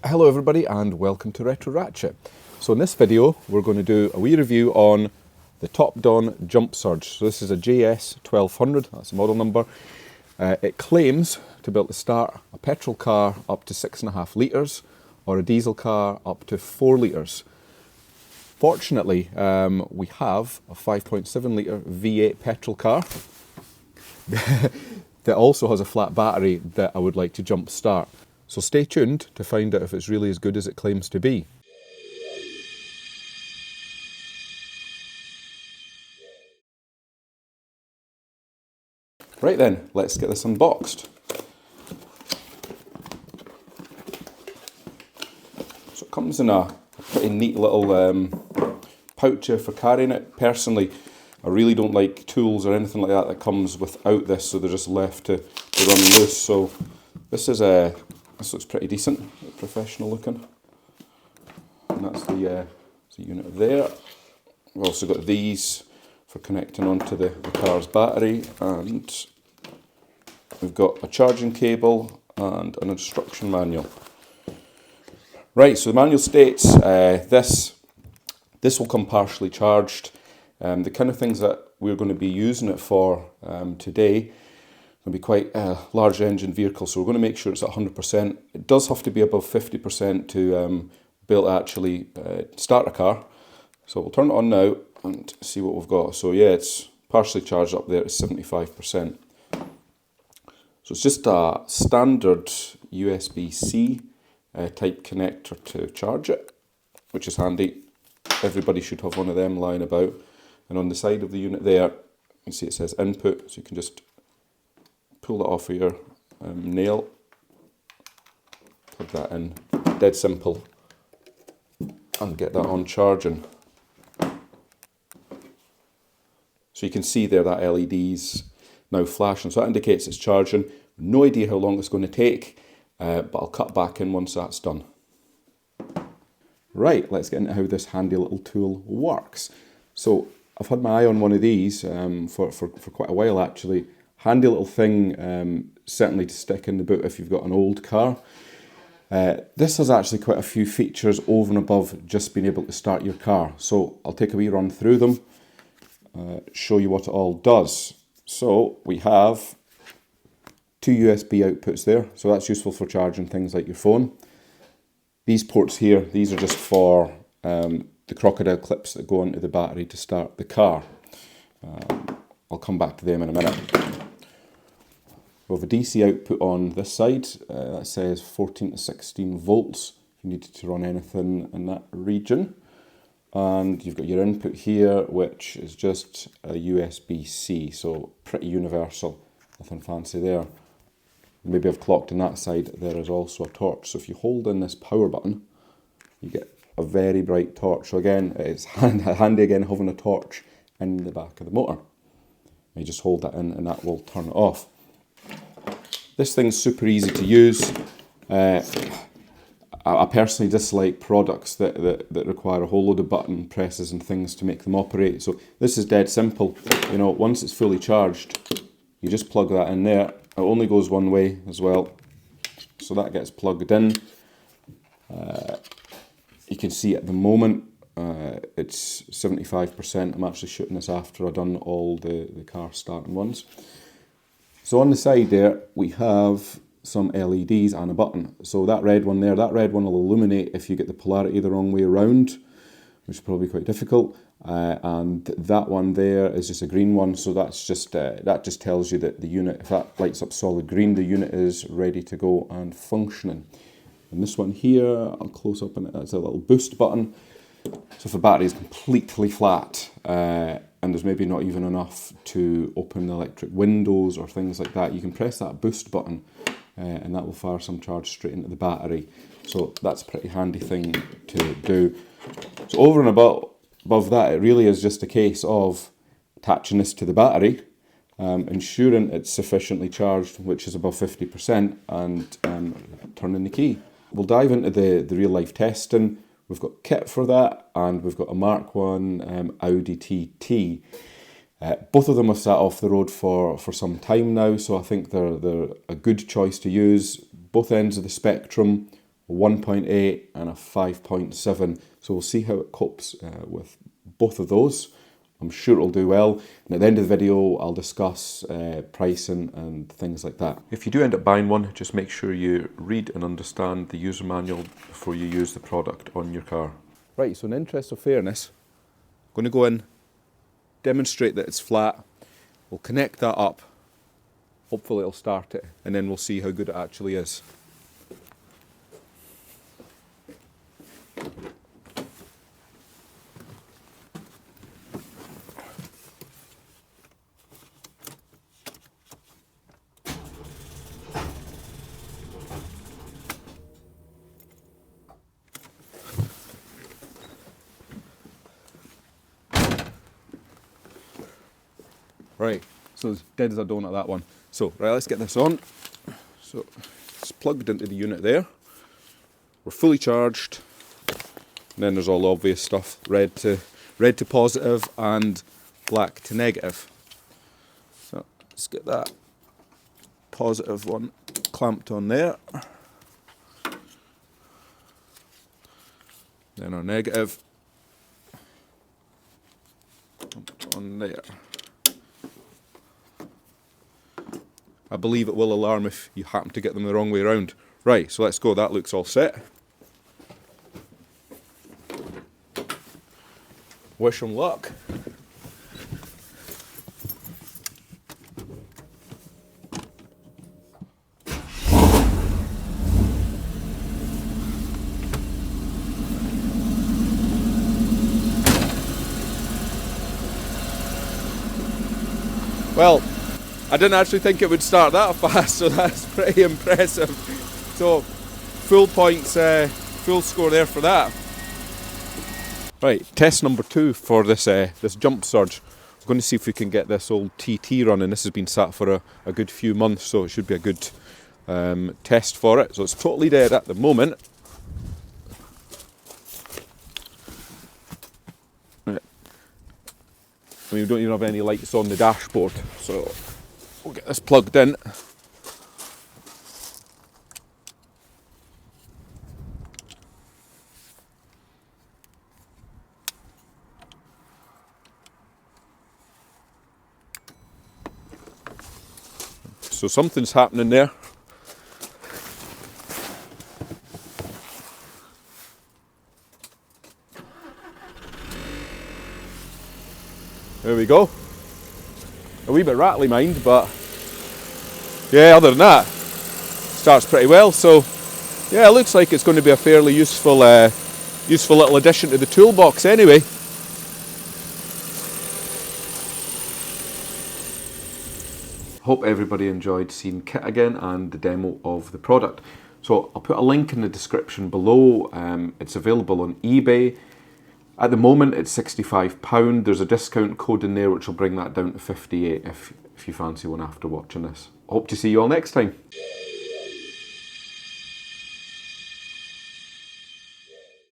Hello everybody and welcome to Retro Ratchet. So in this video we're going to do a wee review on the TOPDON Jump Surge. So this is a JS1200, that's the model number. It claims to be able to start a petrol car up to 6.5 litres or a diesel car up to 4 litres. Fortunately we have a 5.7 litre V8 petrol car that also has a flat battery that I would like to jump start. So stay tuned to find out if it's really as good as it claims to be. Right then, let's get this unboxed. So it comes in a pretty neat little pouch here for carrying it. Personally, I really don't like tools or anything like that comes without this, so they're just left to run loose. So this looks pretty decent, professional looking. And that's the unit there. We've also got these for connecting onto the car's battery, and we've got a charging cable and an instruction manual. Right, so the manual states this will come partially charged. The kind of things that we're going to be using it for today going to be quite a large engine vehicle, so we're going to make sure it's at 100%. It does have to be above 50% to be able to actually start a car. So we'll turn it on now and see what we've got. So yeah, it's partially charged up there at 75%. So it's just a standard USB-C type connector to charge it, which is handy. Everybody should have one of them lying about. And on the side of the unit there, you can see it says input, so you can just pull that off with your nail, plug that in, dead simple, and get that on charging. So you can see there that LED's now flashing, so that indicates it's charging. No idea how long it's going to take, but I'll cut back in once that's done. Right, let's get into how this handy little tool works. So I've had my eye on one of these for quite a while actually. Handy little thing, certainly to stick in the boot if you've got an old car. This has actually quite a few features over and above just being able to start your car. So I'll take a wee run through them, show you what it all does. So we have two USB outputs there, so that's useful for charging things like your phone. These ports here, these are just for the crocodile clips that go onto the battery to start the car. I'll come back to them in a minute. We have a DC output on this side that says 14 to 16 volts if you needed to run anything in that region. And you've got your input here, which is just a USB-C, so pretty universal, nothing fancy there. Maybe I've clocked on that side, there is also a torch. So if you hold in this power button, you get a very bright torch. So again, it's handy again having a torch in the back of the motor. You just hold that in and that will turn it off. This thing's super easy to use. I personally dislike products that require a whole load of button presses and things to make them operate. So this is dead simple. You know, once it's fully charged, you just plug that in there. It only goes one way as well. So that gets plugged in. You can see at the moment it's 75%. I'm actually shooting this after I've done all the car starting ones. So on the side there, we have some LEDs and a button. So that red one there, that red one will illuminate if you get the polarity the wrong way around, which is probably quite difficult. And that one there is just a green one, so that's just that just tells you that the unit, if that lights up solid green, the unit is ready to go and functioning. And this one here, I'll close up on it, that's a little boost button. So if the battery is completely flat, and there's maybe not even enough to open the electric windows or things like that, you can press that boost button and that will fire some charge straight into the battery. So that's a pretty handy thing to do. So over and above that, it really is just a case of attaching this to the battery, ensuring it's sufficiently charged, which is above 50%, and turning the key. We'll dive into the real life testing. We've got KITT for that, and we've got a Mark 1 Audi TT. Both of them have sat off the road for some time now, so I think they're a good choice to use. Both ends of the spectrum, a 1.8 and a 5.7. So we'll see how it copes with both of those. I'm sure it'll do well. And at the end of the video, I'll discuss pricing and things like that. If you do end up buying one, just make sure you read and understand the user manual before you use the product on your car. Right, so in the interest of fairness, I'm going to go in, demonstrate that it's flat. We'll connect that up. Hopefully it'll start it, and then we'll see how good it actually is. Right, so as dead as a donut, that one. So, right, let's get this on. So, it's plugged into the unit there. We're fully charged. And then there's all the obvious stuff, red to positive and black to negative. So, let's get that positive one clamped on there. Then our negative on there. I believe it will alarm if you happen to get them the wrong way around. Right, so let's go. That looks all set. Wish them luck. Well, I didn't actually think it would start that fast, so that's pretty impressive. So, full points, full score there for that. Right, test number 2 for this this jump surge. We're going to see if we can get this old TT running. This has been sat for a good few months, so it should be a good test for it. So it's totally dead at the moment. Right. I mean, we don't even have any lights on the dashboard, so we'll get this plugged in. So something's happening there. There we go. A wee bit rattly, mind, but yeah, other than that, starts pretty well. So yeah, it looks like it's going to be a fairly useful little addition to the toolbox anyway. Hope everybody enjoyed seeing KITT again and the demo of the product. So I'll put a link in the description below. It's available on eBay. At the moment it's £65. There's a discount code in there which will bring that down to 58 if you fancy one after watching this. Hope to see you all next time.